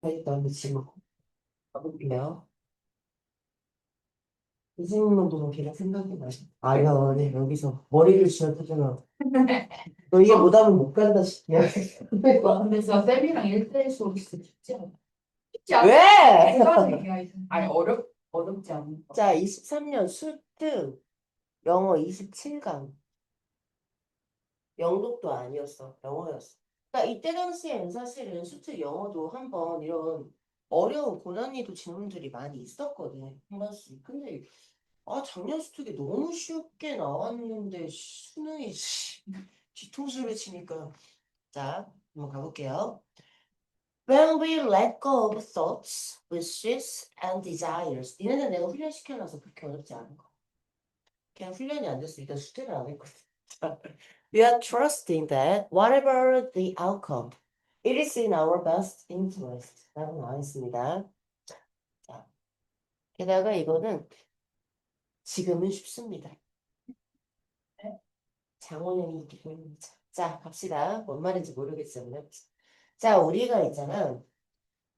일단 지금 가볼게요. 이 질문만 보면 걔가 생각이 나요. 아니야, 네, 여기서 머리를 쥐어뜯으면 너 이게 못하면 못 간다 싶냐. 와, 근데 진짜 쌤이랑 1대1 수업 진짜 쉽지 않아. 쉽지 않아. 왜? 아니, 어렵지 않은 거. 자, 23년 수능 영어 27강. 영독도 아니었어. 영어였어. 그러니까 이때 당시에는 사실은 수특 영어도 한번 이런 어려운 고난이도 질문들이 많이 있었거든. 한 번씩. 근데 작년 수특이 너무 쉽게 나왔는데 수능이 뒤통수를 치니까. 자, 한번 가볼게요. When we let go of thoughts, wishes, and desires. 니네는 내가 훈련시켜놔서 그렇게 어렵지 않은 거. 그냥 훈련이 안 됐으니까 수특을 안 했거든. We are trusting that whatever the outcome, it is in our best interest. 라고 나와 있습니다. 자, 게다가 이거는 지금은 쉽습니다. 장원영이 있기 때문이죠. 자, 갑시다. 뭔 말인지 모르겠지만. 자, 우리가 있잖아.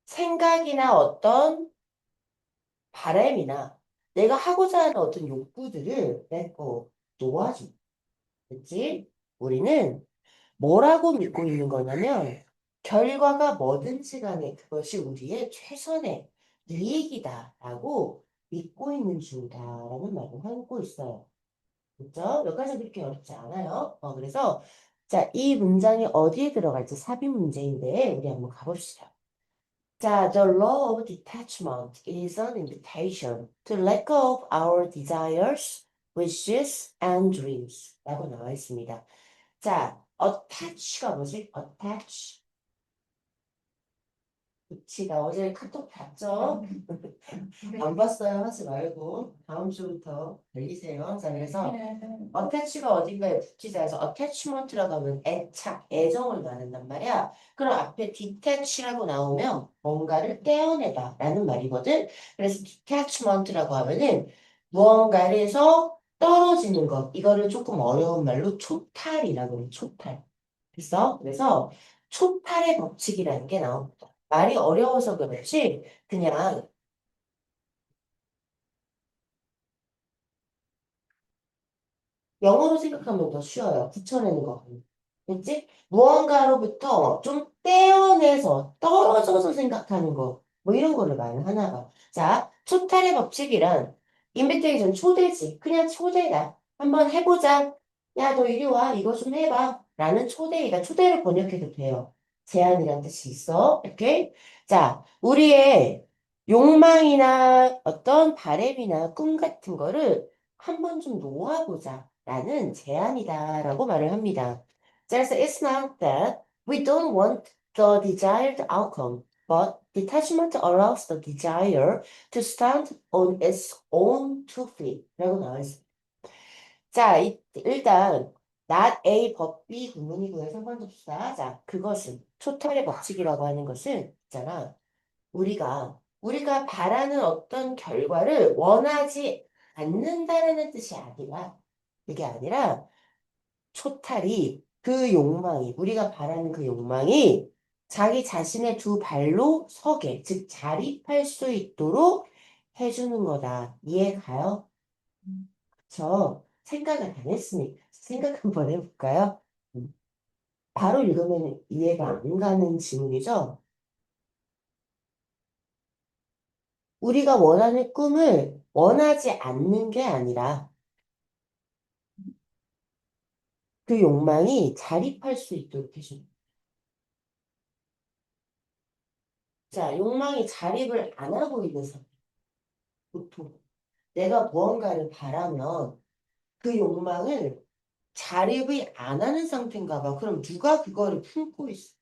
생각이나 어떤 바람이나 내가 하고자 하는 어떤 욕구들을 내거 놓아줘. 그치? 우리는 뭐라고 믿고 있는 거냐면 결과가 뭐든지 간에 그것이 우리의 최선의 이익이다라고 믿고 있는 중이다라는 말을 하고 있어요. 그렇죠? 여기까지 그렇게 어렵지 않아요. 그래서 자, 이 문장이 어디에 들어갈지 삽입 문제인데 우리 한번 가봅시다. 자, the law of detachment is an invitation to let go of our desires, wishes, and dreams 라고 나와 있습니다. 자, attach가 뭐지? attach. 그치, 나 어제 카톡 봤죠? 안 봤어요 하지 말고 다음 주부터 달리세요. 자, 그래서 attach가 어딘가에 붙이자 해서 attachment라고 하면 애착, 애정을 말한단 말이야. 그럼 앞에 detach라고 나오면 뭔가를 떼어내다 라는 말이거든. 그래서 detachment라고 하면은 무언가에서 떨어지는 것. 이거를 조금 어려운 말로 초탈이라고 해요. 초탈. 그래서 초탈의 법칙이라는 게 나옵니다. 말이 어려워서 그렇지 그냥 영어로 생각하면 더 쉬워요. 붙여내는 거. 그치? 무언가로부터 좀 떼어내서 떨어져서 생각하는 거. 뭐 이런 거를 말하나 봐. 자, 초탈의 법칙이란 인비테이션 초대지. 그냥 초대다. 한번 해보자. 야, 너 이리 와. 이거 좀 해봐. 라는 초대이다. 초대를 번역해도 돼요. 제안이란 뜻이 있어. 이렇게. 자, 우리의 욕망이나 어떤 바램이나 꿈 같은 거를 한번 좀 놓아보자. 라는 제안이다라고 말을 합니다. 그래서 it's not that we don't want the desired outcome, but detachment allows the desire to stand on its own two feet. 라고 나와 있습니다. 자, 일단 not A 법 B 구문이고요. 상관없다. 자, 그것은 초탈의 법칙이라고 하는 것은 있잖아. 우리가 바라는 어떤 결과를 원하지 않는다는 뜻이 아니라 그게 아니라 초탈이 그 욕망이 우리가 바라는 그 욕망이 자기 자신의 두 발로 서게 즉 자립할 수 있도록 해주는 거다. 이해 가요? 저 생각을 안 했으니까 생각 한번 해볼까요? 음. 바로 읽으면 이해가 안 가는 지문이죠. 우리가 원하는 꿈을 원하지 않는 게 아니라 그 욕망이 자립할 수 있도록 해줍니다. 자, 욕망이 자립을 안 하고 있는 상태, 보통. 내가 무언가를 바라면 그 욕망을 자립이 안 하는 상태인가 봐. 그럼 누가 그거를 품고 있어?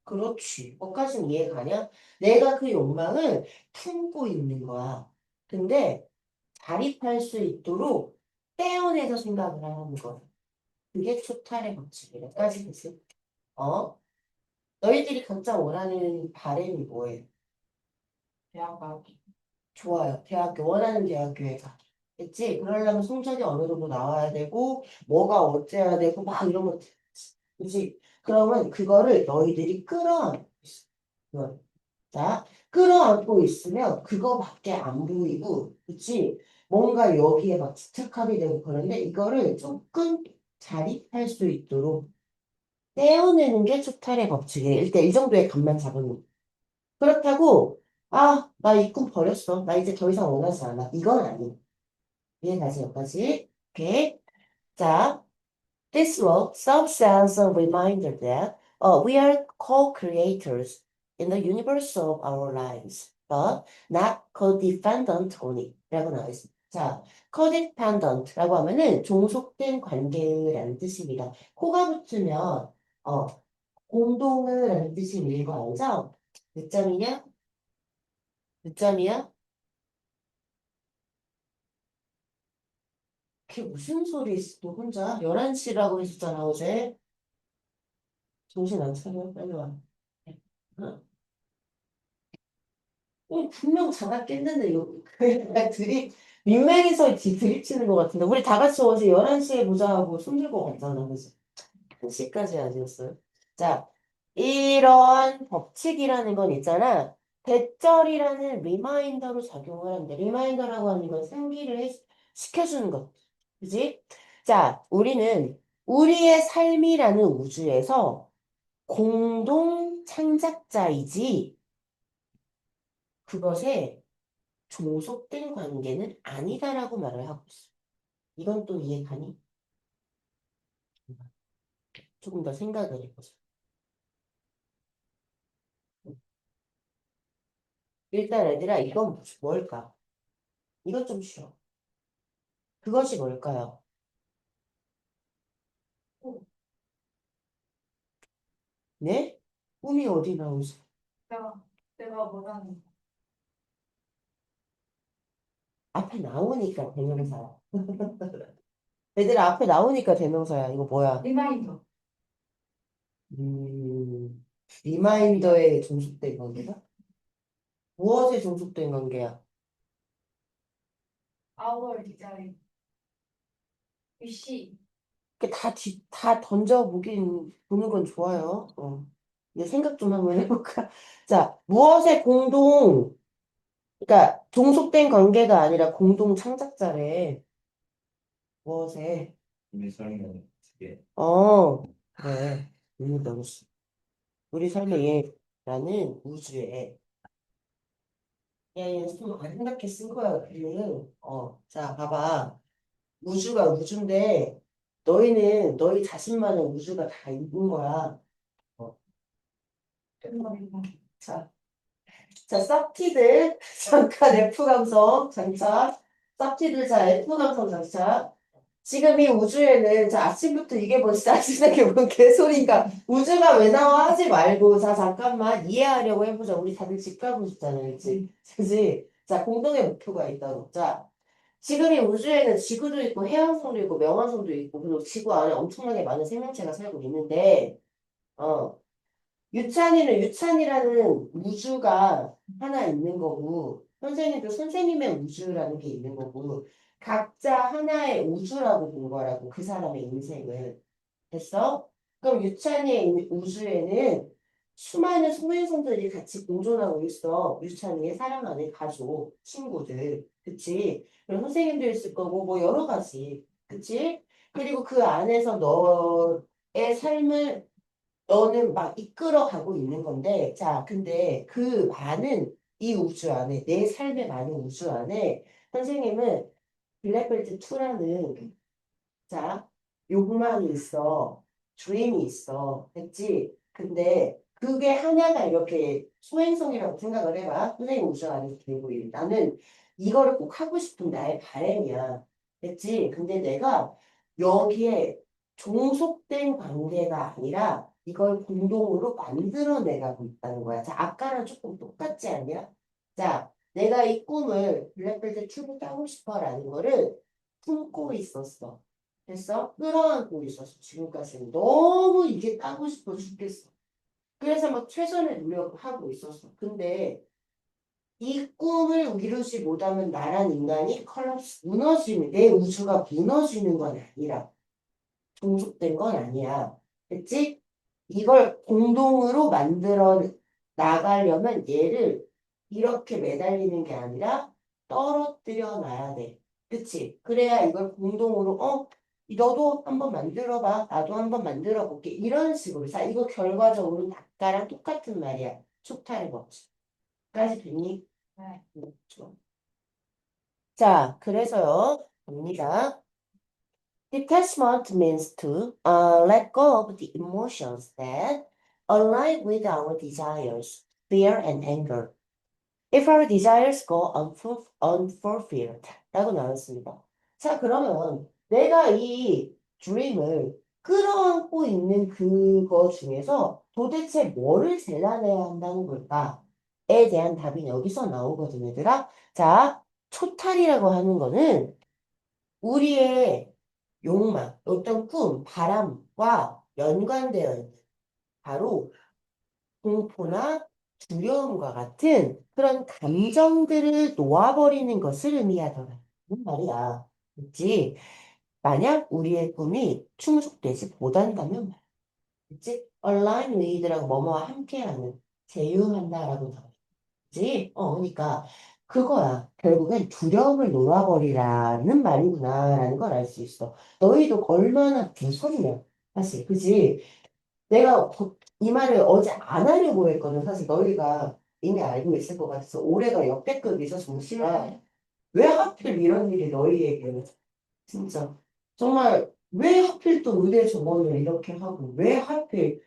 그렇지. 거기까지는 이해가냐? 내가 그 욕망을 품고 있는 거야. 근데 자립할 수 있도록 떼어내서 생각을 하는 거야. 그게 초탈의 법칙이야. 여기까지 됐어? 어? 너희들이 각자 원하는 바램이 뭐예요? 대학 가기. 좋아요. 대학교, 원하는 대학교에 가기. 됐지? 그러려면 성적이 어느 정도 나와야 되고, 뭐가 어째야 되고, 막 이런 거. 그지? 그러면 그거를 너희들이 끌어안고 있어. 그걸. 자, 끌어안고 있으면 그거밖에 안 보이고, 그치? 뭔가 여기에 막 집착하게 되고 그런데 이거를 조금 자립할 수 있도록 떼어내는 게 초탈의 법칙이에요. 일단 이 정도의 감만 잡으면. 그렇다고, 아, 나 이 꿈 버렸어. 나 이제 더 이상 원하지 않아. 이건 아니에요. 이해가지, 여기까지. 오케이. 자, this work serves as a reminder that we are co-creators in the universe of our lives, but not co-dependent on it. 라고 나와 있습니다. 자, co-dependent라고 하면은 종속된 관계라는 뜻입니다. 코가 붙으면, 공동을 라는 뜻이 있는 거 알죠? 몇 점이냐? 몇 점이야? 그게 무슨 소리 있어, 너 혼자? 11시라고 했었잖아, 어제. 정신 안 차려? 빨리 와. 응? 분명 자각깼는데, 이거, 그냥 드립, 민망해서 드립 치는 것 같은데. 우리 다 같이 어제 11시에 보자 하고 손 들고 갔잖아, 그지? 1시까지 아니었어요? 자, 이런 법칙이라는 건 있잖아. 대절이라는 리마인더로 작용을 하는데, 리마인더라고 하는 건 시켜주는 것. 그지? 자, 우리는 우리의 삶이라는 우주에서 공동 창작자이지, 그것에 종속된 관계는 아니다라고 말을 하고 있어. 이건 또 이해가니? 조금 더 생각을 해보자. 일단 얘들아, 이건 뭘까? 이것 좀 쉬워. 그것이 뭘까요? 네? 꿈이 어디 나오지? 내가 뭐라는 앞에 나오니까 대명사야. 얘들아, 앞에 나오니까 대명사야. 이거 뭐야? 리마인더. 음, 리마인더에 종속된 관계다? 무엇에 종속된 관계야? our 디자인. 위시. 다 보는 건 좋아요. 이제 생각 좀 한번 해볼까? 자, 그러니까 종속된 관계가 아니라 공동 창작자래. 무엇에? 우리 삶은 어떻게 그래. 너무 우리 삶의 예라는 우주에. 야, 얘 좀안 생각해 쓴 거야, 글을. 자, 봐봐. 우주가 우주인데, 너희 자신만의 우주가 다 있는 거야. 어, 끝머리가. 자, 자, 쌉티들. 잠깐 F 감성 장착. 쌉티들, 자, F 감성 장착. 지금 이 우주에는, 자, 아침부터 이게 뭐 짜증나게 뭔 개소리인가. 우주가 왜 나와 하지 말고, 자, 잠깐만 이해하려고 해보자. 우리 다들 집 가고 싶잖아, 그치? 그치? 자, 공동의 목표가 있다고. 자, 지금 이 우주에는 지구도 있고, 해왕성도 있고, 명왕성도 있고, 그리고 지구 안에 엄청나게 많은 생명체가 살고 있는데, 어, 유찬이라는 우주가 하나 있는 거고, 선생님도 선생님의 우주라는 게 있는 거고, 각자 하나의 우주라고 본 거라고, 그 사람의 인생을. 됐어? 그럼 유찬이의 우주에는 수많은 소행성들이 같이 공존하고 있어. 유찬이의 사랑하는 가족, 친구들. 그치? 그리고 선생님도 있을 거고, 뭐 여러 가지. 그치? 그리고 그 안에서 너의 삶을 너는 막 이끌어가고 있는 건데, 자, 근데 그 많은 이 우주 안에, 내 삶의 많은 우주 안에, 선생님은 블랙벨트 2라는, 자, 욕망이 있어, 드림이 있어, 됐지? 근데 그게 하나가 이렇게 소행성이라고 생각을 해봐. 선생님 우주 안에서 들고 있는. 나는 이거를 꼭 하고 싶은 나의 바람이야. 됐지? 근데 내가 여기에 종속된 관계가 아니라 이걸 공동으로 만들어내가고 있다는 거야. 자, 아까랑 조금 똑같지 않냐? 자, 내가 이 꿈을 블랙벨트 튜브 따고 싶어라는 거를 품고 있었어. 됐어? 끌어안고 있었어. 지금까지는 너무 이게 따고 싶어 죽겠어. 그래서 막 최선의 노력을 하고 있었어. 근데 이 꿈을 이루지 못하면 나란 인간이 내 우주가 무너지는 건 아니라 종속된 건 아니야. 됐지? 이걸 공동으로 만들어 나가려면 얘를 이렇게 매달리는 게 아니라 떨어뜨려 놔야 돼. 그치? 그래야 이걸 공동으로, 너도 한번 만들어봐. 나도 한번 만들어 볼게. 이런 식으로. 자, 이거 결과적으로 아까랑 똑같은 말이야. 촉탈의 법칙. 까지 됐니? 네. 좋아. 자, 그래서요. 봅니다. Detachment means to let go of the emotions that align with our desires, fear, and anger. If our desires go unfulfilled 라고 나왔습니다. 자, 그러면 내가 이 dream을 끌어안고 있는 그거 중에서 도대체 뭐를 잘라내야 한다는 걸까에 대한 답이 여기서 나오거든요, 얘들아. 자, 초탈이라고 하는 거는 우리의 욕망, 어떤 꿈, 바람과 연관되어 있는 바로 공포나 두려움과 같은 그런 감정들을 놓아버리는 것을 의미하더라. 말이야. 그치? 만약 우리의 꿈이 충족되지 못한다면 말이야. 그치? align with라고 뭐뭐와 함께하는, 제휴한다라고 나오지. 그러니까 그거야. 결국엔 두려움을 놓아버리라는 말이구나라는 걸 알 수 있어. 너희도 얼마나 무섭냐. 사실, 그지? 내가 이 말을 어제 안 하려고 했거든. 사실 너희가 이미 알고 있을 것 같아서 올해가 역대급이서 정시가 왜 하필 이런 일이 너희에게 진짜 정말 왜 하필 또 의대 전공을 이렇게 하고 왜 하필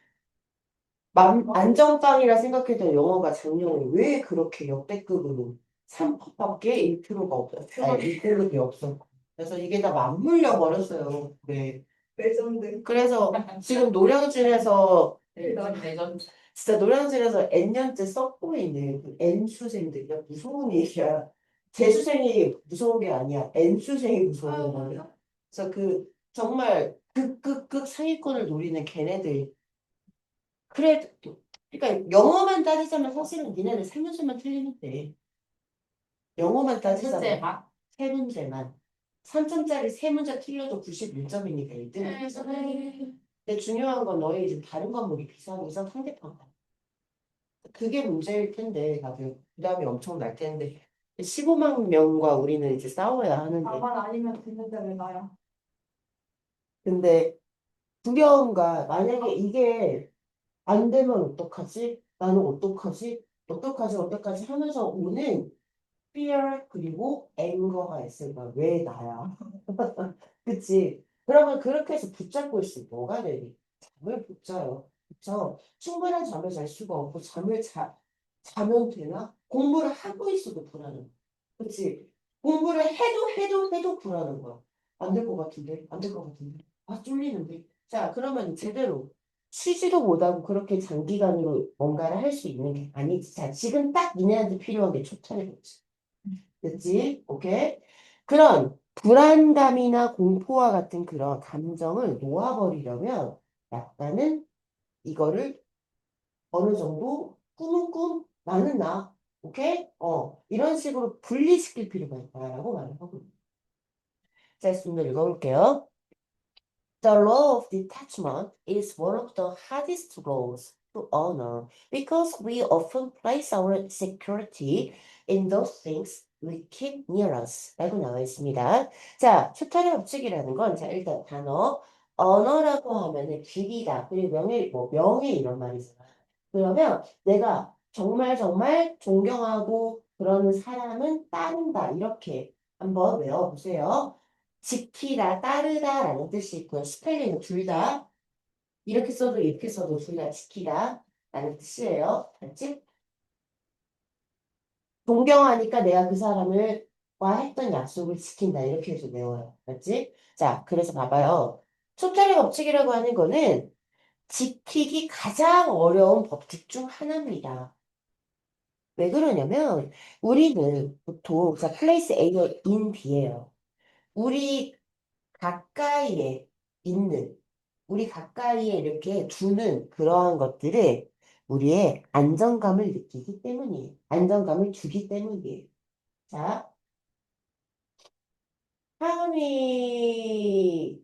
안정빵이라 생각했던 영어가 작년에 왜 그렇게 역대급으로 3%밖에 인트로가 없어. 아니, 인트로가 없어. 그래서 이게 다 맞물려 버렸어요. 네. 레전드. 그래서 지금 노량진에서 레전드. 진짜 노량진에서 N년째 썩고 있는 그 N수생들이 무서운 얘기야. 재수생이 무서운 게 아니야. N수생이 무서운 거야. 그래서 그 정말 극극극 상위권을 노리는 걔네들. 그래, 그러니까 영어만 따지자면 사실은 니네는 세 문제만 틀리면 돼. 영어만 따지자면 문제만. 세 문제만. 3점짜리 세 문제 틀려도 91점이니까 1등. 근데 중요한 건 너희 이제 다른 과목이 비상이서 상대평가. 그게 문제일 텐데, 다들 부담이 엄청 날 텐데. 15만 명과 우리는 이제 싸워야 하는데. 나만 아니면 되는데 왜 나야? 근데 두려움과 만약에 이게 안 되면 어떡하지? 나는 어떡하지? 어떡하지 하면서 오는 fear 그리고 anger가 있을 거야. 왜 나야? 그치? 그러면 그렇게 해서 붙잡고 있으면 뭐가 되니? 잠을 못 자요. 그쵸? 충분한 잠을 잘 수가 없고 자면 되나? 공부를 하고 있어도 불안해. 그치? 공부를 해도 불안한 거야. 안 될 것 같은데? 안 될 것 같은데? 아, 쫄리는데? 자, 그러면 제대로 쉬지도 못하고 그렇게 장기간으로 뭔가를 할 수 있는 게 아니지. 자, 지금 딱 니네한테 필요한 게 초찰의 법칙. 됐지? 오케이? 그런 불안감이나 공포와 같은 그런 감정을 놓아버리려면 약간은 이거를 어느 정도 꿈은 꿈, 나는 나. 오케이? 이런 식으로 분리시킬 필요가 있다라고 말을 하고 있어요. 자, 좀 더 읽어볼게요. The law of detachment is one of the hardest laws to honor because we often place our security in those things we keep near us. 라고 나와 있습니다. 자, 초탈의 법칙이라는 건, 자, 일단 단어, 언어라고 하면은 길이다. 그리고 명예 이런 말이잖아. 그러면 내가 정말 존경하고 그러는 사람은 따른다. 이렇게 한번 외워보세요. 지키다, 따르다라는 뜻이 있고요. 스펠링은 둘 다 이렇게 써도 이렇게 써도 둘 다 지키다라는 뜻이에요. 알지? 존경하니까 내가 그 사람을 와 했던 약속을 지킨다. 이렇게 해서 외워요. 알지? 자, 그래서 봐봐요. 초탈의 법칙이라고 하는 거는 지키기 가장 어려운 법칙 중 하나입니다. 왜 그러냐면 우리는 보통 자, place A와 in B예요. 우리 가까이에 있는, 우리 가까이에 이렇게 두는 그러한 것들을 우리의 안정감을 느끼기 때문이에요. 안정감을 주기 때문이에요. 자, 하은이,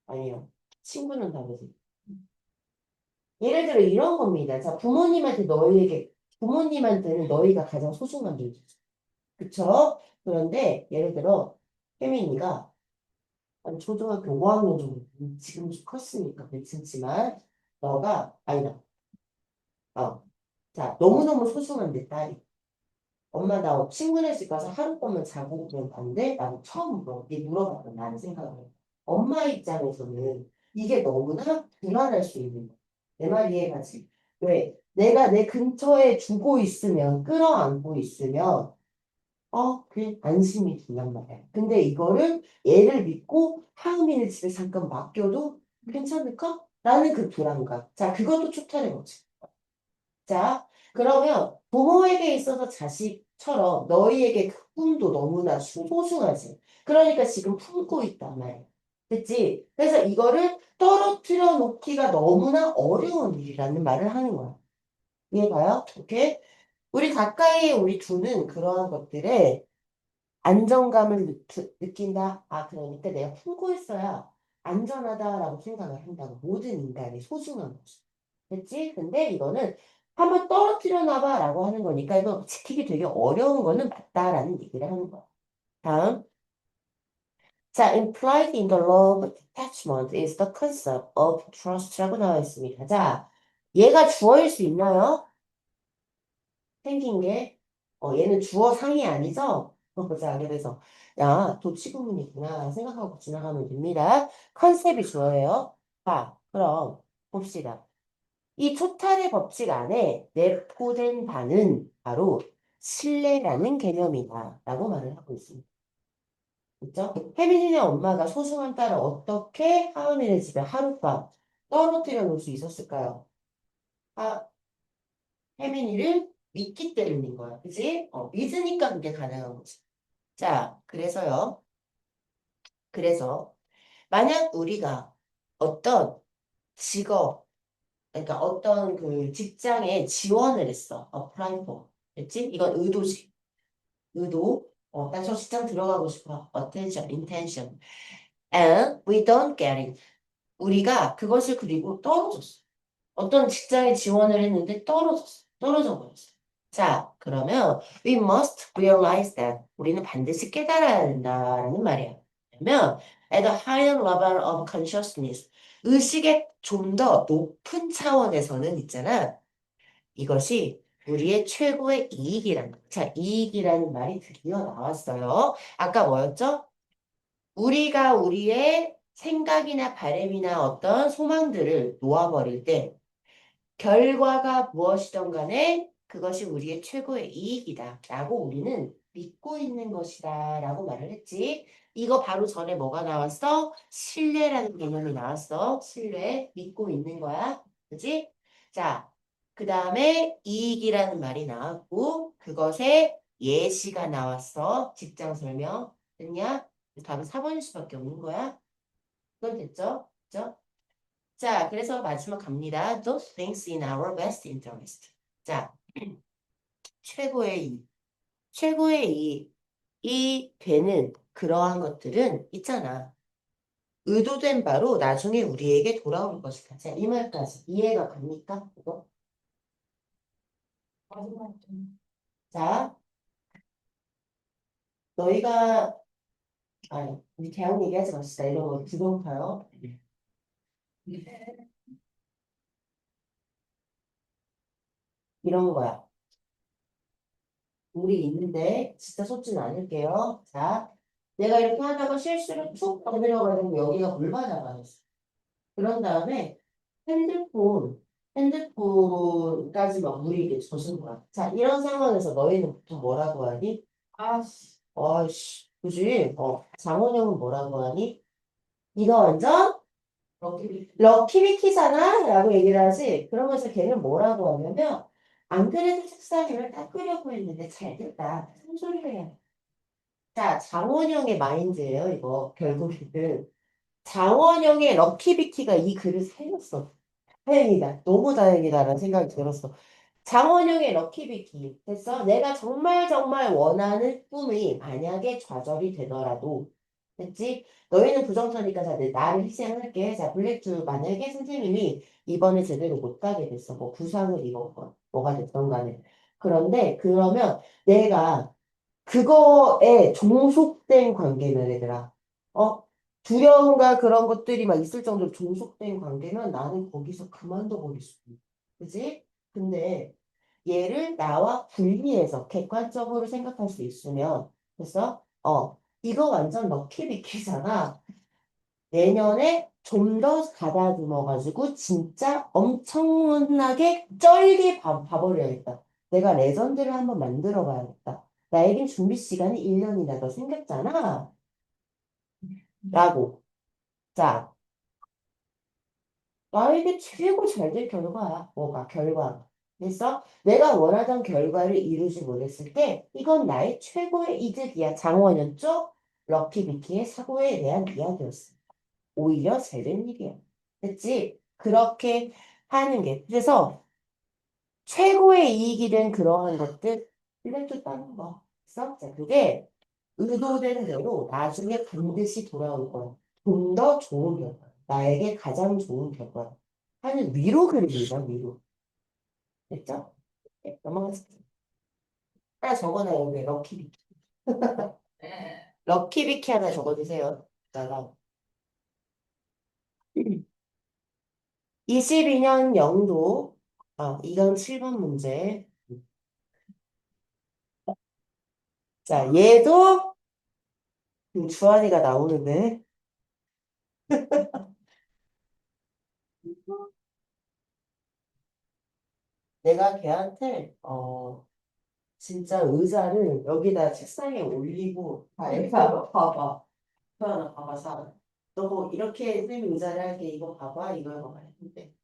아니요. 친구는 다르지. 예를 들어 이런 겁니다. 자, 부모님한테는 너희가 가장 소중한 존재죠. 그쵸? 그런데 예를 들어 혜민이가 아니, 초등학교 5학년 정도 지금 좀 컸으니까 괜찮지만 너가 아니다. 자, 너무너무 소중한데 딸이 엄마 나 친구네 집 가서 하룻밤만 자고 그러면 안 돼? 라고 처음 물어봤던 나는 생각을 해. 엄마 입장에서는 이게 너무나 불안할 수 있는 거야. 내 말 이해가지? 왜? 내가 내 근처에 두고 있으면, 끌어안고 있으면, 그게 안심이 든단 말이야. 근데 이거를 얘를 믿고 하은이네 집에 잠깐 맡겨도 괜찮을까? 라는 그 불안감. 자, 그것도 초탈의 거지. 자, 그러면 부모에게 있어서 자식처럼 너희에게 그 꿈도 너무나 소중하지. 그러니까 지금 품고 있단 말이야. 됐지? 그래서 이거를 떨어뜨려 놓기가 너무나 어려운 일이라는 말을 하는 거야. 이해가요? 오케이? 우리 가까이에 우리 두는 그러한 것들에 안정감을 느낀다. 아, 그러니까 내가 품고 있어야 안전하다라고 생각을 한다고. 모든 인간이 소중한 거지. 됐지? 근데 이거는 한번 떨어뜨려 놔봐라고 하는 거니까 이거 지키기 되게 어려운 거는 맞다라는 얘기를 하는 거야. 다음. 자, implied in the law of attachment is the concept of trust라고 나와 있습니다. 자, 얘가 주어일 수 있나요? 생긴 게, 얘는 주어 상이 아니죠? 보자. 그래서, 야, 도치구문이구나 생각하고 지나가면 됩니다. 컨셉이 주어예요. 자, 그럼 봅시다. 이 토탈의 법칙 안에 내포된 바는 바로 신뢰라는 개념이다 라고 말을 하고 있습니다. 그죠? 혜민이네 엄마가 소중한 딸을 어떻게 하은이네 집에 하룻밤 떨어뜨려 놓을 수 있었을까요? 아, 혜민이를 믿기 때문인 거야. 그지? 믿으니까 그게 가능한 거지. 자, 그래서 만약 우리가 어떤 직업, 그러니까 어떤 그 직장에 지원을 했어. apply for. 됐지? 이건 의도지. 의도. 나 저 직장 들어가고 싶어. attention, intention. And we don't get it. 우리가 그것을 그리고 떨어졌어. 어떤 직장에 지원을 했는데 떨어졌어. 떨어져 버렸어. 자, 그러면 we must realize that 우리는 반드시 깨달아야 된다라는 말이야. 그러면 at a higher level of consciousness 의식의 좀 더 높은 차원에서는 있잖아. 이것이 우리의 최고의 이익이란 거. 자, 이익이라는 말이 드디어 나왔어요. 아까 뭐였죠? 우리가 우리의 생각이나 바램이나 어떤 소망들을 놓아버릴 때 결과가 무엇이든 간에 그것이 우리의 최고의 이익이다 라고 우리는 믿고 있는 것이다 라고 말을 했지. 이거 바로 전에 뭐가 나왔어? 신뢰라는 개념이 나왔어. 신뢰, 믿고 있는 거야. 그지? 자, 그 다음에 이익이라는 말이 나왔고 그것에 예시가 나왔어. 직장 설명. 됐냐? 답은 4번일 수밖에 없는 거야. 그건 됐죠? 그죠? 자, 그래서 마지막 갑니다. Those things in our best interest. 자, 최고의 이. 최고의 이 되는 그러한 것들은 있잖아. 의도된 바로 나중에 우리에게 돌아올 것이다. 자, 이 말까지 이해가 갑니까? 이거? 마지막 좀. 자, 너희가, 아니, 우리 대학 얘기하지 맙시다. 이런 거 부정타요. 이런 거야. 우리 있는데 진짜 속지는 않을게요. 자, 내가 이렇게 하다가 실수로 툭 건드려가지고 여기가 물 받아가졌어. 그런 다음에 핸드폰까지 막 물이 이렇게 젖은 거야. 자, 이런 상황에서 너희는 보통 뭐라고 하니? 아씨. 아이씨, 그지? 장원영은 뭐라고 하니? 이거 완전 럭키비키잖아? 라고 얘기를 하지. 그러면서 걔는 뭐라고 하냐면, 안 그래도 책상을 닦으려고 했는데 잘 됐다. 무슨 소리를 해. 자, 장원영의 마인드예요, 이거. 결국에는. 장원영의 럭키비키가 이 글을 살렸어. 다행이다. 너무 다행이다라는 생각이 들었어. 장원영의 럭키비키. 됐어? 내가 정말 정말 원하는 꿈이 만약에 좌절이 되더라도 됐지? 너희는 부정터니까 자, 나를 희생할게. 자, 블랙2 만약에 선생님이 이번에 제대로 못 가게 됐어. 뭐 부상을 입었건 뭐가 됐던 간에. 그런데 그러면 내가 그거에 종속된 관계면 얘들아. 어? 두려움과 그런 것들이 막 있을 정도로 종속된 관계면 나는 거기서 그만둬 버릴 수 있어. 그지? 근데 얘를 나와 분리해서 객관적으로 생각할 수 있으면 그래서 이거 완전 럭키비키잖아. 내년에 좀 더 가다듬어가지고 진짜 엄청나게 쩔게 봐버려야겠다. 내가 레전드를 한번 만들어 봐야겠다. 나에겐 준비 시간이 1년이나 더 생겼잖아. 라고. 자, 나에게 최고 잘 될 결과야. 뭐가? 결과. 그래서 내가 원하던 결과를 이루지 못했을 때 이건 나의 최고의 이득이야. 장원현 쪽 럭키비키의 사고에 대한 이야기였어. 오히려 잘 된 일이야. 됐지? 그렇게 하는 게. 그래서 최고의 이익이 된 그러한 것들, 이벤트 따는 거. 그래서 자, 그게 의도된 대로 나중에 반드시 돌아올 거야. 좀 더 좋은 결과. 나에게 가장 좋은 결과. 하는 위로 그립니다, 위로. 됐죠? 네, 넘어가겠습니다. 하나 적어놔요, 여기 럭키비키. 네. 럭키비키 하나 적어주세요. 나가. 22년 영도, 이건 7번 문제. 자, 얘도 주한이가 나오는데, 내가 걔한테, 진짜 의자를 여기다 책상에 올리고, 봐봐. 주한아, 봐봐, 사. 너 뭐 이렇게 쌤이 의자를 할게, 이거 봐봐, 이걸 봐봐. 했는데,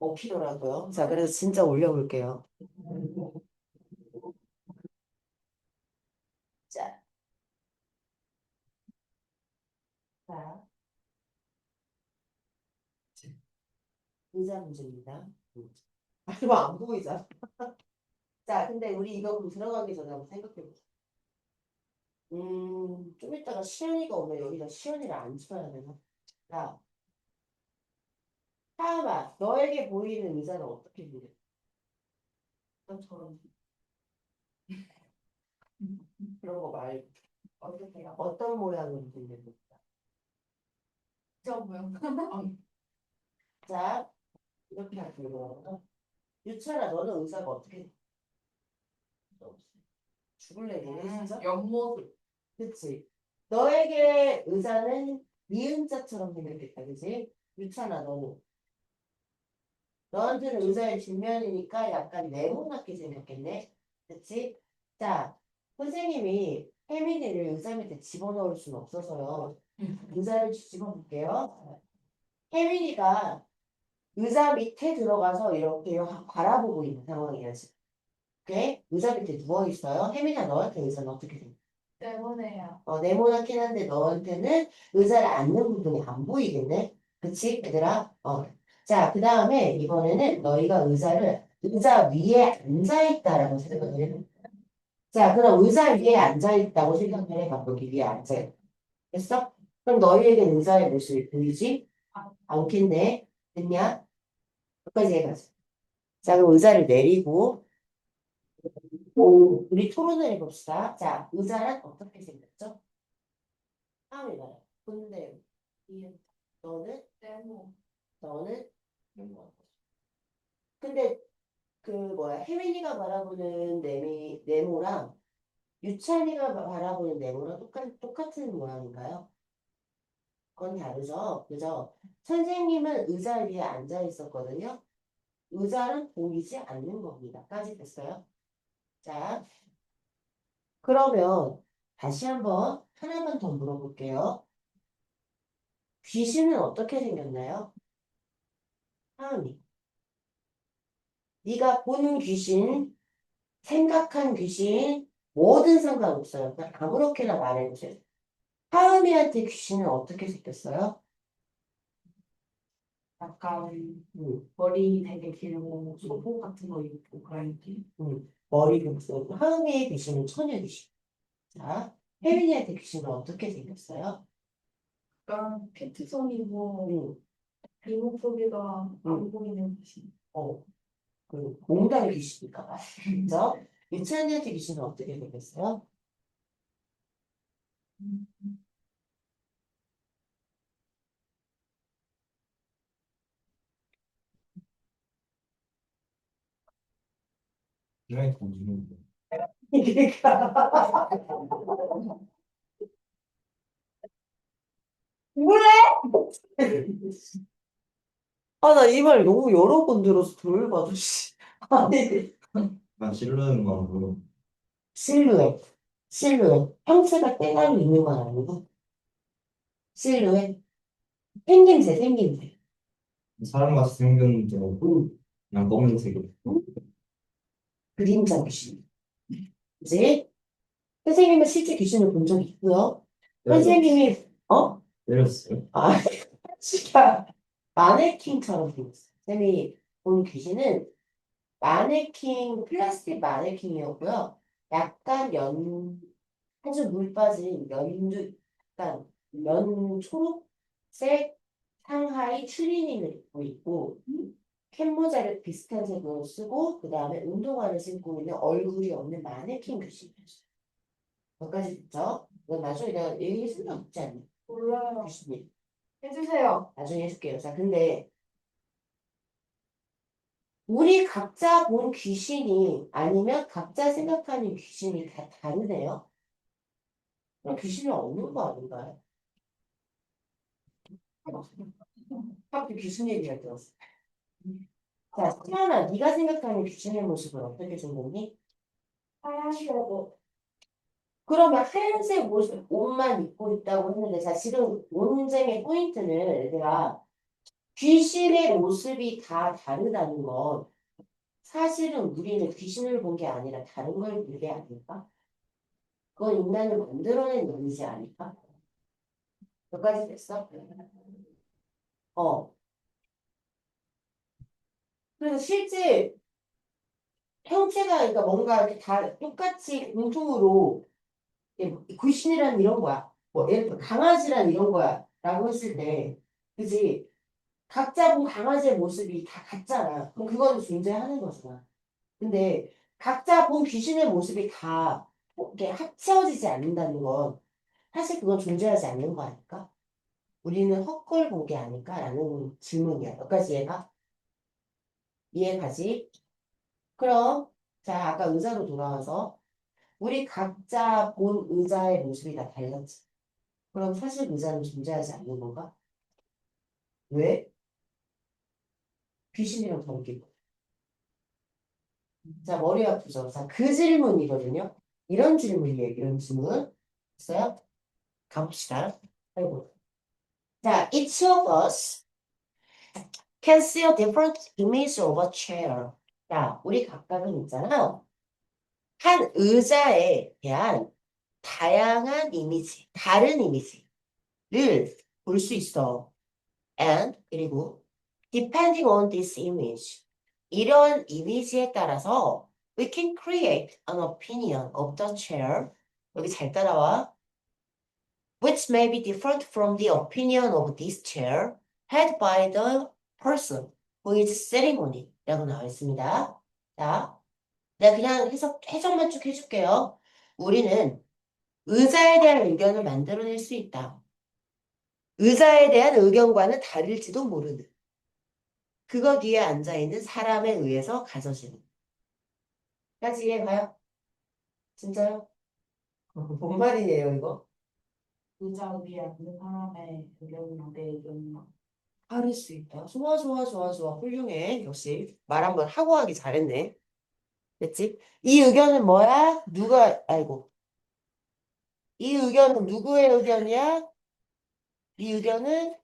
먹히더라고요. 자, 그래서 진짜 올려볼게요. 자, 자, 의자 문제입니다. 이거 안 보이잖아. 자, 근데 우리 이거 그럼 들어가기 전에 한번 생각해보자. 좀 이따가 시연이가 오면 여기다 시연이를 앉혀야 되나? 자, 하은아, 너에게 보이는 의자는 어떻게 보여? 저런. 그런 거 말고 어떤 모양으로 들리는 거야? 저 뭐야? 자, 이렇게 할게요. 유찬아, 너는 의사가 어떻게 돼? 죽을래, 너네 진짜? 옆모습. 그치? 너에게 의자는 니은자처럼 생겼겠다, 그치? 유찬아, 너는. 너한테는 의자의 뒷면이니까 약간 네모나게 생겼겠네? 그치? 자, 선생님이 혜민이를 의자 밑에 집어넣을 수는 없어서요. 의자를 뒤집어 볼게요. 혜민이가 의자 밑에 들어가서 이렇게 바라보고 있는 상황이야, 지금. 오케이? 의자 밑에 누워있어요. 혜민아, 너한테 의자는 어떻게 생겨? 때문에요. 네모나긴 한데 너한테는 의자를 앉는 부분이 안 보이겠네? 그치, 얘들아? 자, 그 다음에 이번에는 너희가 의자 위에 앉아있다라고 생각을 해. 자, 그럼 의자 위에 앉아있다고 생각을 해봐. 여기 위에 앉아있다. 됐어? 그럼 너희에게 의자의 모습이 보이지? 않겠네. 됐냐? 여기까지 해가자. 자, 그럼 의자를 내리고, 우리 토론을 해봅시다. 자, 의자는 어떻게 생겼죠? 다음에 봐요. 근데, 너는? 네모. 너는? 근데, 그, 뭐야, 혜민이가 바라보는 네모랑 유찬이가 바라보는 네모랑 똑같은 모양인가요? 그건 다르죠? 그죠? 선생님은 의자 위에 앉아 있었거든요. 의자는 보이지 않는 겁니다. 까지 됐어요? 자, 그러면 다시 한번 하나만 더 물어볼게요. 귀신은 어떻게 생겼나요? 하은이. 네가 본 귀신, 생각한 귀신, 뭐든 상관없어요. 그냥 아무렇게나 말해보세요. 하은이한테 귀신은 어떻게 생겼어요? 약간 음, 머리 되게 길고 소복 같은 거 입고 그런 느낌? 머리 긁고 하은이의 귀신은 처녀 귀신. 자, 혜민이한테 귀신은 어떻게 생겼어요? 약간 피트성이고 응, 이목소리가 응. 안 보이는 귀신. 그 몽땅 귀신일까 봐. 그죠? 유치원한테 귀신은 어떻게 생겼어요? 그냥 던지는 거. 그러니까. 그래? 아, 나 이 말 너무 여러 번 들어서 돌봐도 씨. 아니, 난 실루엣만 보고 실루엣. 실루엣. 형체가 때가리 있는 건 아니고. 실루엣. 생김새, 생김새. 사람같이 생겼는데 응. 그냥 검은색으로 응? 그림자 귀신. 그지? 선생님은 실제 귀신을 본 적이 있고요. 선생님이, 어? 때렸어요. 아, 진짜 마네킹처럼 생겼어요. 쌤이 본 귀신은 마네킹, 플라스틱 마네킹이었고요. 약간 아주 물 빠진 약간 초록색 상하이 추리닝을 입고 있고, 캡모자를 비슷한 색으로 쓰고, 그 다음에 운동화를 신고 있는 얼굴이 없는 마네킹 귀신이었어요. 여기까지 됐죠? 이건 나중에 내가 얘기해 주면 없지 않니? 몰라요. 귀신이. 해주세요. 나중에 해줄게요. 자, 근데 우리 각자 본 귀신이 아니면 각자 생각하는 귀신이 다 다르네요. 그럼 귀신이 없는 거 아닌가요? 하필 귀신 얘기를 들었어. 자, 태연아, 네가 생각하는 귀신의 모습은 어떻게 생겼니? 하얀색으로. 그러면 하얀색 옷만 입고 있다고 했는데, 자, 지금 논쟁의 포인트는 얘들아, 귀신의 모습이 다 다르다는 건 사실은 우리는 귀신을 본 게 아니라 다른 걸 본 게 아닐까? 그건 인간을 만들어낸 이미지 아닐까? 여기까지 됐어? 어. 그래서 실제 형체가 그러니까 뭔가 이렇게 다 똑같이 공통으로 귀신이란 이런 거야. 뭐 예를 들어 강아지란 이런 거야. 라고 했을 때 그지? 각자 본 강아지의 모습이 다 같잖아. 그럼 그건 존재하는 거잖아. 근데 각자 본 귀신의 모습이 다 이렇게 합쳐지지 않는다는 건 사실 그건 존재하지 않는 거 아닐까? 우리는 헛걸 본 게 아닐까라는 질문이야. 여기까지 이해가지? 그럼 자 아까 의자로 돌아와서 우리 각자 본 의자의 모습이 다 달랐지. 그럼 사실 의자는 존재하지 않는 건가? 왜? 귀신이랑 관계가. 자 머리 아프죠? 자 그 질문이거든요. 이런 질문이에요. 이런 질문. 있어요? 가봅시다. 아이고. 자, each of us can see a different image of a chair. 자, 우리 각각은 있잖아요. 한 의자에 대한 다양한 이미지, 다른 이미지를 볼 수 있어. And 그리고 depending on this image, 이런 이미지에 따라서 we can create an opinion of the chair. 여기 잘 따라와. Which may be different from the opinion of this chair held by the person who is sitting on it. 라고 나와 있습니다. 자, 내가 그냥 해석만 쭉 해줄게요. 우리는 의자에 대한 의견을 만들어낼 수 있다. 의자에 대한 의견과는 다를지도 모르는. 그거 뒤에 앉아있는 사람에 의해서 가져지는. 까지 이해가요? 진짜요? 뭔 말이에요, 이거? 의자 위에 앉는 사람의 의견이나 내 의견이나. 다를 수 있다. 좋아, 좋아, 좋아, 좋아. 훌륭해. 역시 말 한번 하고 하기 잘했네. 됐지? 이 의견은 뭐야? 아이고. 이 의견은 누구의 의견이야? 이 의견은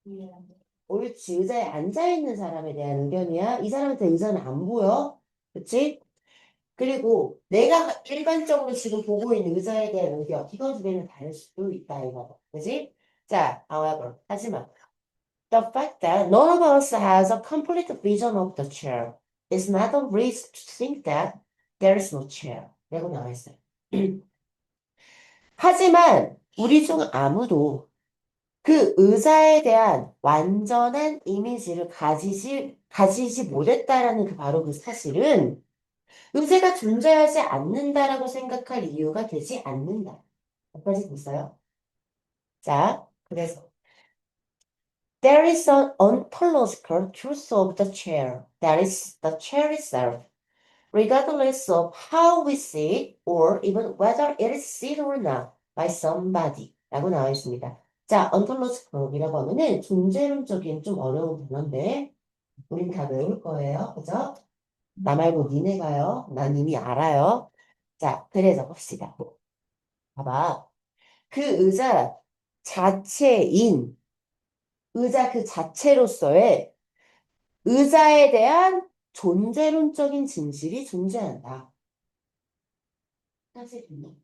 위에 앉는 옳지. 의자에 앉아있는 사람에 대한 의견이야. 이 사람한테 의자는 안 보여. 그치? 그리고 내가 일반적으로 지금 보고 있는 의자에 대한 의견, 이거 두 개는 다를 수도 있다, 이거. 그치? 자, however, 하지만, the fact that none of us has a complete vision of the chair is not a reason to think that there is no chair. 라고 나와 있어요. 하지만 우리 중 아무도 그 의자에 대한 완전한 이미지를 가지지 못했다라는 그 바로 그 사실은 의자가 존재하지 않는다라고 생각할 이유가 되지 않는다. 여기까지 됐어요? 자, 그래서 there is an ontological truth of the chair. That is the chair itself. Regardless of how we see it or even whether it is seen or not by somebody 라고 나와 있습니다. 자, ontological이라고 하면은 존재론적인 좀 어려운 단어인데 우린 다 외울 거예요. 그죠? 나 말고 니네가요. 난 이미 알아요. 자, 그래서 봅시다. 봐봐. 그 의자 자체인 의자 그 자체로서의 의자에 대한 존재론적인 진실이 존재한다.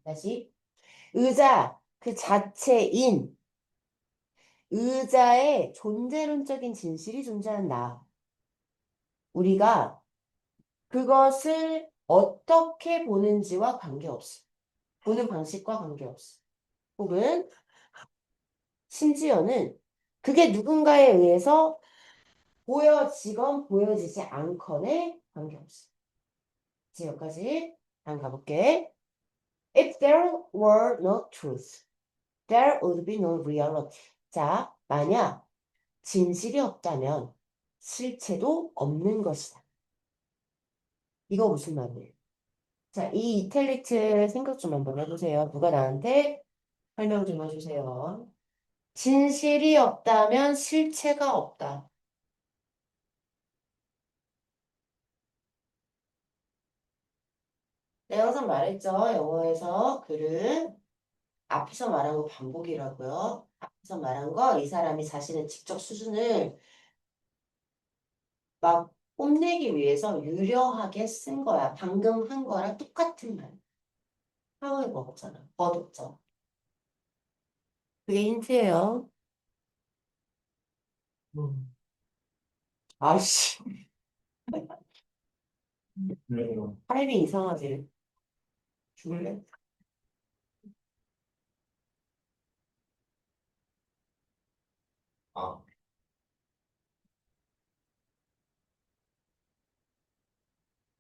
다시. 의자 그 자체인 의자의 존재론적인 진실이 존재한다. 우리가 그것을 어떻게 보는지와 관계없어. 보는 방식과 관계없어. 혹은 심지어는 그게 누군가에 의해서 보여지건 보여지지 않건에 관계없어. 이제 여기까지 한번 가볼게. If there were no truth, there would be no reality. 자, 만약 진실이 없다면 실체도 없는 것이다. 이거 무슨 말이에요? 자, 이 이탈리트 생각 좀 한번 해보세요. 누가 나한테 설명 좀 해주세요. 진실이 없다면 실체가 없다. 내가 항상 말했죠. 영어에서 글은 앞에서 말한 거 반복이라고요. 앞에서 말한 거 이 사람이 자신의 직접 수준을 막 뽐내기 위해서 유려하게 쓴 거야. 방금 한 거랑 똑같은 말. 하우에 먹었잖아. 얻었죠. 그게 힌트예요. 아이씨. 그래서 타이밍 이상하지. 죽을래? 아,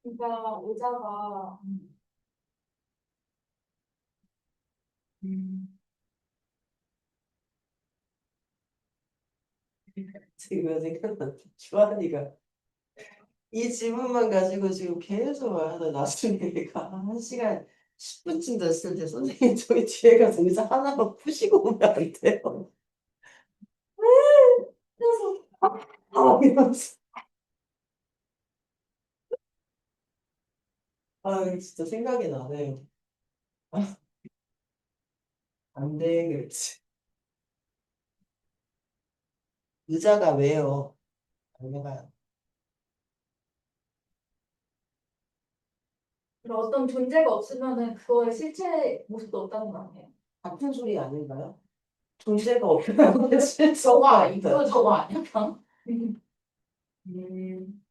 그러니까 의자가 음. 지금 생각났다. 주한이가 이 질문만 가지고 지금 계속 말하다 나중에 내가 1시간 10분쯤 됐을 때 선생님 저희 뒤에 가서 의자 하나만 푸시고 오면 안 돼요? 그래서 이러면서 진짜 생각이 나네요. 안 돼, 그렇지. 의자가 왜요? 안 해봐요. 그런 어떤 존재가 없으면은 그거의 실체 모습도 없다는 거 아니에요? 같은 소리 아닌가요? 존재가 없다는 저거 실체가 없다. 이거 저거 아니야? 음,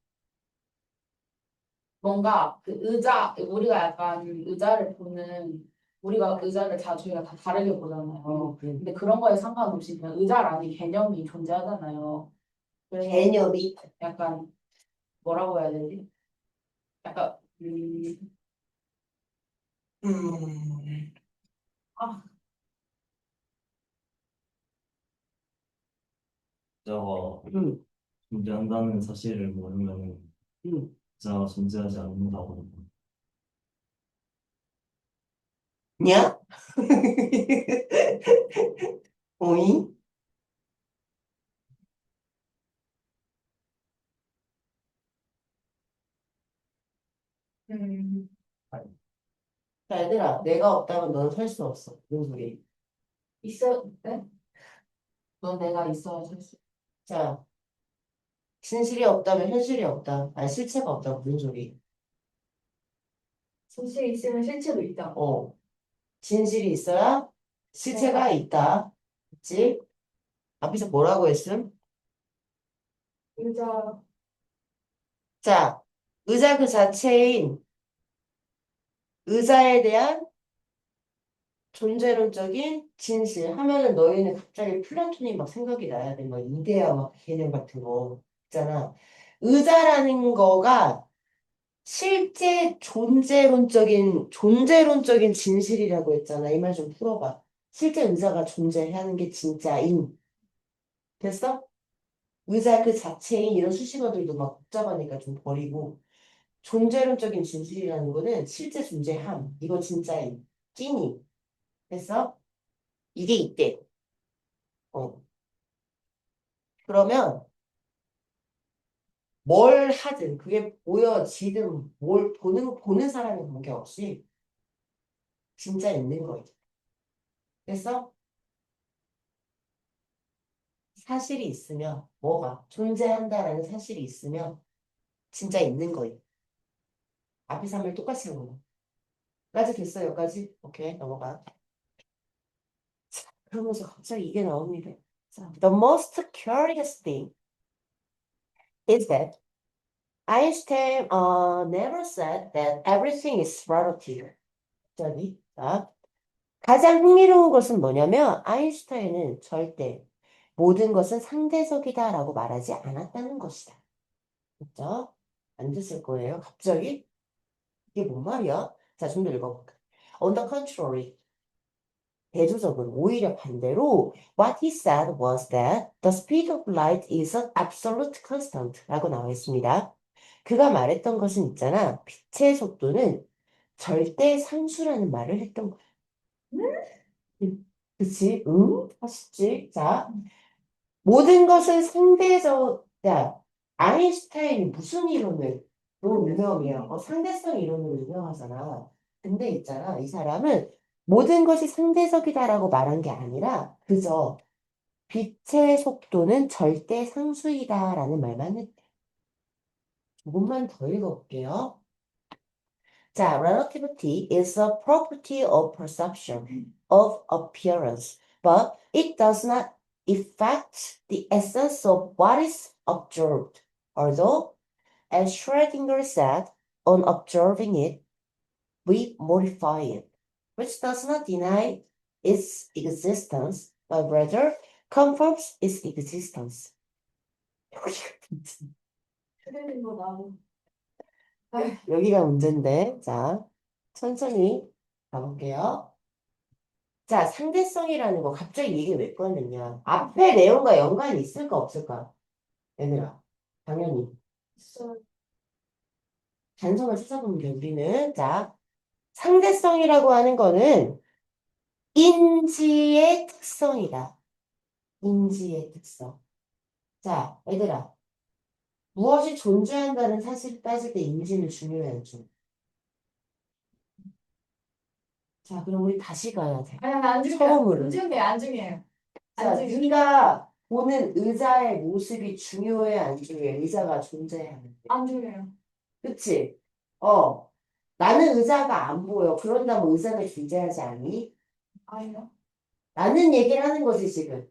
뭔가 그 의자 우리가 약간 의자를 보는 우리가 의자를 저희가 다 다르게 보잖아요. 근데 그런 거에 상관없이 그냥 의자라는 개념이 존재하잖아요. 그래서 개념이 약간 뭐라고 해야 되지? 약간 음, 아, 저거 음, 존재한다는 사실을 모르면 음. 자가 존재하지 않는다고. 냐? 오잉? 음, 자, 얘들아, 내가 없다면 넌 살 수 없어. 무슨 소리? 있어, 네? 넌 내가 있어야 살 수. 자, 진실이 없다면 현실이 없다. 아니, 실체가 없다. 무슨 소리? 진실이 있으면 실체도 있다. 어, 진실이 있어야 실체가 있다. 그치? 앞에서 뭐라고 했음? 의자, 자, 의자 그 자체인 의자에 대한 존재론적인 진실 하면은 너희는 갑자기 플라톤이 막 생각이 나야 돼. 막 이데아 막 개념 같은 거 있잖아. 의자라는 거가 실제 존재론적인 진실이라고 했잖아. 이 말 좀 풀어봐. 실제 의자가 존재하는 게 진짜인. 됐어? 의자 그 자체인 이런 수식어들도 막 복잡하니까 좀 버리고 존재론적인 진실이라는 거는 실제 존재함. 이거 진짜인. 끼니. 됐어? 이게 있대. 어. 그러면 뭘 하든 그게 보여지든 뭘 보는 사람에 관계없이 진짜 있는 거지. 그래서 사실이 있으면 뭐가 존재한다라는 사실이 있으면 진짜 있는 거예요. 앞에 3을 똑같이 하는 거. 까지 됐어요, 여기까지? 오케이, 넘어가. 자, 그러면서 갑자기 이게 나옵니다. 자, The most curious thing is that Einstein never said that everything is relative. 갑자기. 자, 가장 흥미로운 것은 뭐냐면 아인슈타인은 절대 모든 것은 상대적이다라고 말하지 않았다는 것이다. 그죠? 안 됐을 거예요. 갑자기? 이게 뭔 말이야? 자, 좀 더 읽어볼까? On the contrary, 대조적으로 오히려 반대로 what he said was that the speed of light is an absolute constant 라고 나와 있습니다. 그가 말했던 것은 있잖아. 빛의 속도는 절대 상수라는 말을 했던 거야. 그치? 응? 하시지? 자, 모든 것은 상대적, 야, 아인슈타인이 무슨 이론을, 너무 유명해요. 상대성 이론으로 유명하잖아. 근데 있잖아, 이 사람은 모든 것이 상대적이다라고 말한 게 아니라, 그저 빛의 속도는 절대 상수이다라는 말만 했대. 조금만 더 읽어볼게요. 자, relativity is a property of perception, of appearance, but it does not affect the essence of what is observed. Although, as Schrödinger said, on observing it, we modify it, which does not deny its existence, but rather confirms its existence. 틀린 거 나오고. 여기가 문제인데, 자, 천천히 가볼게요. 자, 상대성이라는 거 갑자기 이게 왜 꺼냈냐? 앞에 내용과 연관이 있을까 없을까? 얘들아, 당연히. 있어. 단서만 찾아보면 돼, 우리는. 자, 상대성이라고 하는 거는 인지의 특성이다. 인지의 특성. 자, 얘들아, 무엇이 존재한다는 사실을 따질 때 인지는 중요해, 안 중요해? 자, 그럼 우리 다시 가야 돼. 아니, 안 중요해. 처음으로. 안 중요해, 안 중요해. 자, 안 중요해. 네가 보는 의자의 모습이 중요해, 안 중요해? 의자가 존재하는데. 안 중요해요. 그치? 어. 나는 의자가 안 보여. 그런다면 의자가 존재하지 않니? 아니요. 라는 얘기를 하는 거지, 지금.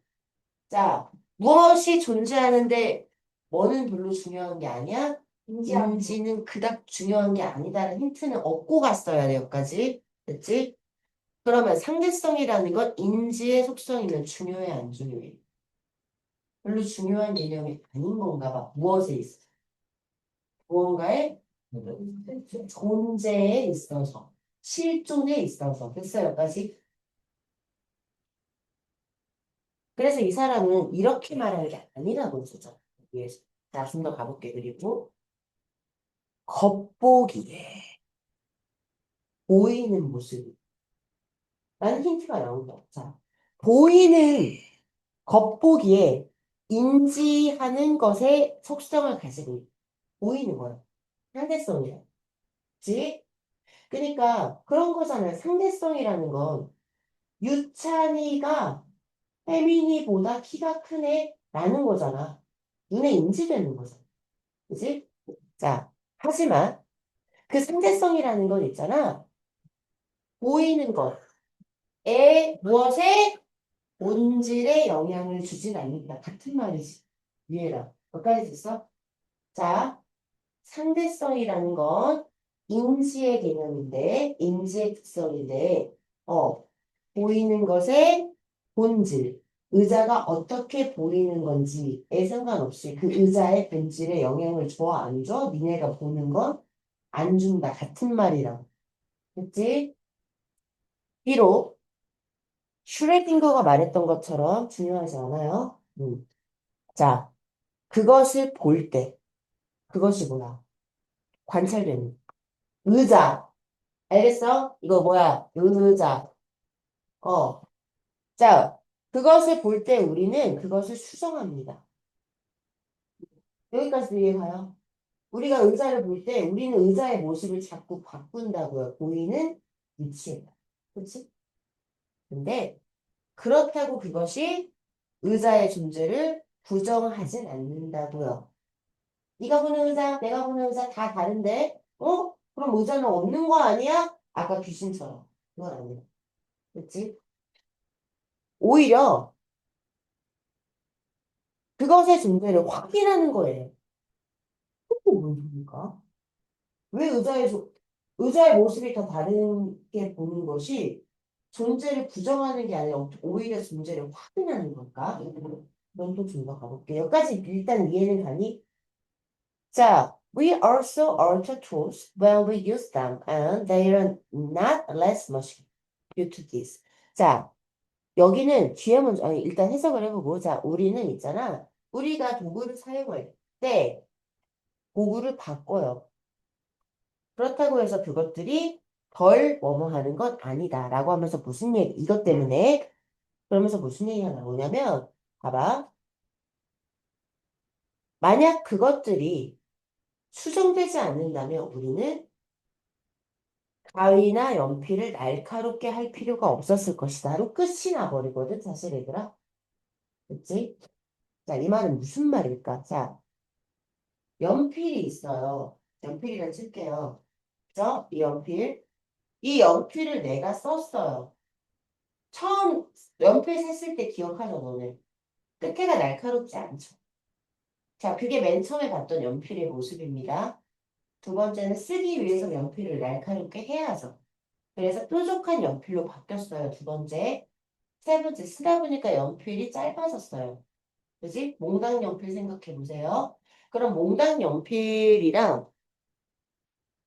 자, 무엇이 존재하는데 뭐는 별로 중요한 게 아니야? 인지하는 거. 인지는 그닥 중요한 게 아니다라는 힌트는 얻고 갔어야 돼, 여기까지. 됐지? 그러면 상대성이라는 건 인지의 속성이면 중요해, 안 중요해? 별로 중요한 개념이 아닌 건가 봐. 무엇에 있어? 무언가의 존재에 있어서, 실존에 있어서. 됐어요, 여기까지? 그래서 이 사람은 이렇게 말하는 게 아니라고 주죠. 위에서. 자, 좀 더 가볼게. 그리고 겉보기에 보이는 모습. 라는 힌트가 나온다. 자, 보이는 겉보기에 인지하는 것의 속성을 가지고 있다. 보이는 거야. 상대성이야. 그치? 그러니까 그런 거잖아요. 상대성이라는 건 유찬이가 혜민이보다 키가 크네 라는 거잖아. 눈에 인지되는 거잖아. 그치? 자, 하지만 그 상대성이라는 건 있잖아. 보이는 것에 무엇에 본질에 영향을 주진 않는다. 같은 말이지. 이해라. 여기까지 됐어? 자, 상대성이라는 건 인지의 개념인데, 인지의 특성인데, 보이는 것의 본질, 의자가 어떻게 보이는 건지에 상관없이 그 의자의 본질에 영향을 줘, 안 줘? 니네가 보는 건 안 준다. 같은 말이라고. 그치? 비록 슈레딩거가 말했던 것처럼 중요하지 않아요. 자, 그것을 볼 때, 그것이 뭐야? 관찰되는. 의자. 알겠어? 이거 뭐야? 의자. 어. 자, 그것을 볼 때 우리는 그것을 수정합니다. 여기까지 이해가요? 우리가 의자를 볼 때 우리는 의자의 모습을 자꾸 바꾼다고요. 보이는 위치에. 그치? 근데 그렇다고 그것이 의자의 존재를 부정하진 않는다고요. 네가 보는 의자, 내가 보는 의자 다 다른데, 그럼 의자는 없는 거 아니야? 아까 귀신처럼. 그건 아니야. 그치? 오히려 그것의 존재를 확인하는 거예요. 그게 뭔 소리입니까? 왜 의자의 모습이 다 다르게 보는 것이 존재를 부정하는 게 아니라 오히려 존재를 확인하는 걸까? 넌 또 좀 더 가볼게. 여기까지 일단 이해는 가니? 자, we also alter tools when we use them, and they are not less much due to this. 자, 여기는 뒤에 먼저, 아니, 일단 해석을 해보고, 자, 우리는 있잖아. 우리가 도구를 사용할 때 도구를 바꿔요. 그렇다고 해서 그것들이 덜 뭐뭐 하는 건 아니다. 라고 하면서 무슨 얘기, 이것 때문에, 그러면서 무슨 얘기가 나오냐면, 봐봐. 만약 그것들이 수정되지 않는다면 우리는 가위나 연필을 날카롭게 할 필요가 없었을 것이다로 끝이 나버리거든, 사실 얘들아. 그치? 자, 이 말은 무슨 말일까? 자, 연필이 있어요. 연필이라 칠게요. 그죠? 이 연필. 이 연필을 내가 썼어요. 처음 연필 샜을 때 기억하죠, 너네? 끝에가 날카롭지 않죠. 자, 그게 맨 처음에 봤던 연필의 모습입니다. 두 번째는 쓰기 위해서 연필을 날카롭게 해야죠. 그래서 뾰족한 연필로 바뀌었어요, 두 번째. 세 번째, 쓰다 보니까 연필이 짧아졌어요. 그지? 몽당 연필 생각해 보세요. 그럼 몽당 연필이랑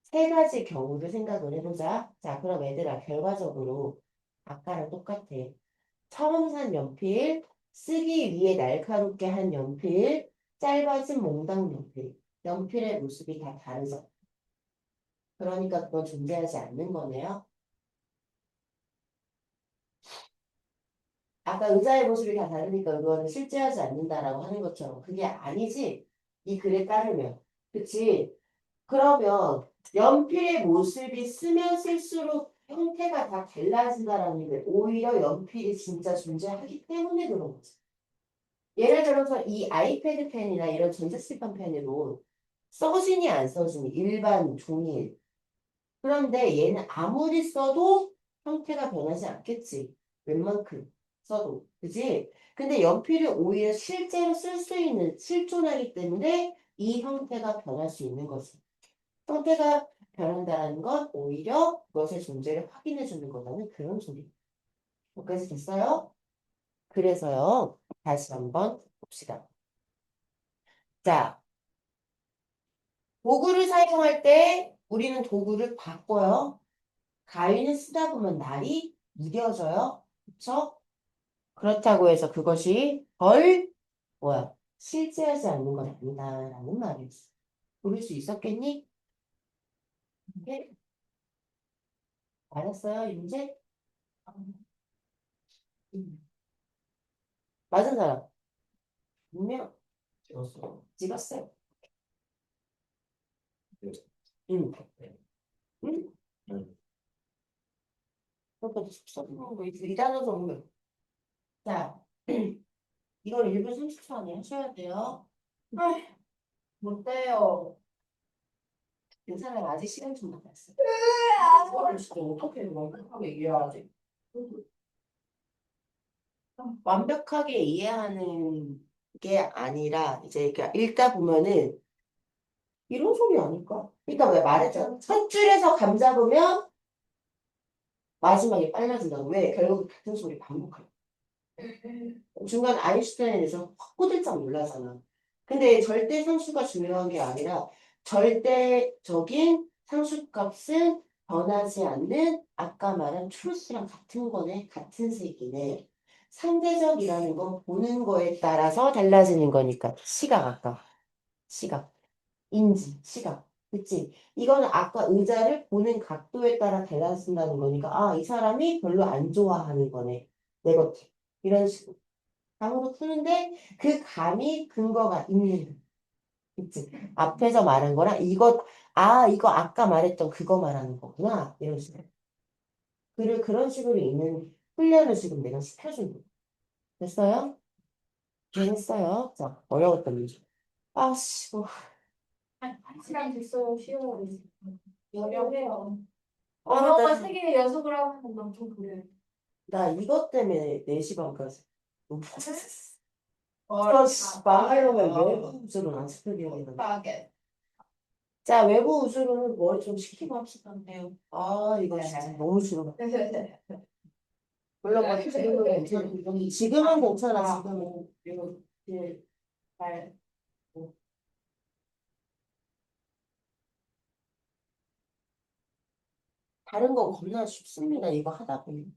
세 가지 경우를 생각을 해보자. 자, 그럼 얘들아, 결과적으로 아까랑 똑같아. 처음 산 연필, 쓰기 위해 날카롭게 한 연필, 짧아진 몽당 연필. 연필의 모습이 다 다르죠. 그러니까 그건 존재하지 않는 거네요. 아까 의자의 모습이 다 다르니까 그거는 실제하지 않는다라고 하는 것처럼 그게 아니지. 이 글에 따르면. 그치? 그러면 연필의 모습이 쓰면 쓸수록 형태가 다 달라진다라는 게 오히려 연필이 진짜 존재하기 때문에 그런 거지. 예를 들어서 이 아이패드 펜이나 이런 전자칠판 펜으로 써지니 안 써지니 일반 종이에 그런데 얘는 아무리 써도 형태가 변하지 않겠지. 웬만큼 써도. 그지? 근데 연필이 오히려 실제로 쓸 수 있는 실존하기 때문에 이 형태가 변할 수 있는 거지. 형태가 변한다는 건 오히려 그것의 존재를 확인해 주는 거라는 그런 소리. 여기까지 됐어요? 그래서요. 다시 한번 봅시다. 자, 도구를 사용할 때 우리는 도구를 바꿔요. 가위는 쓰다 보면 날이 무뎌져요. 그쵸? 그렇다고 해서 그것이 뭐야, 실제하지 않는 건 아니다라는 말이었어. 부를 수 있었겠니? 네? 알았어요, 이제? 맞은 사람. 분명 찍었어. 찍었어요. 네. 응. 응? 네. 그러니까 써보는 거, 이 단어 정말. 자, 이걸 1분 30초 안에 하셔야 돼요. 못돼요. 괜찮아요. 아직 시간 좀 남았어요. 이거를 진짜 어떻게 완벽하게 이해하지? 완벽하게 이해하는 게 아니라 이제 그러니까 읽다 보면은 이런 소리 아닐까? 그러니까 왜 말했잖아. 첫 줄에서 감 잡으면 마지막에 빨라진다고. 왜? 결국 같은 소리 반복할 중간 아인슈타인에 대해서 확 꼬들짝 놀라잖아. 근데 절대 상수가 중요한 게 아니라 절대적인 상수값은 변하지 않는 아까 말한 트루스랑 같은 거네. 같은 색이네. 상대적이라는 건 보는 거에 따라서 달라지는 거니까. 시각 아까. 시각. 인지. 시각. 그치? 이거는 아까 의자를 보는 각도에 따라 달라진다는 거니까 아, 이 사람이 별로 안 좋아하는 거네. 네거티브. 이런 식으로. 감으로 푸는데 그 감이 근거가 있는 거. 그치? 앞에서 말한 거랑 이거 아까 말했던 그거 말하는 거구나. 이런 식으로. 그런 식으로 있는 훈련을 지금 내가 시켜준 거. 됐어요? 네, 했어요. 자, 어려웠던 문제. 아씨, 뭐. 한 시간 됐어요. 쉬어요. 어려워요. 아, 어려운 걸 나, 세 개 연속을 하는 건 엄청 그래요. 나 이것 때문에 4시 반까지. 너무 어, 씨, 망하려면 외부 우주로 안 시켜야 되는 하게. 자, 외부 우주로는 머리 좀 식히고 합시다. 아, 이거 진짜 너무 싫어. 물론 뭐 지금은 괜찮아. 지금은 괜찮아. 지금은. 그리고 그 말. 다른 건 겁나 쉽습니다. 이거 하다 보면.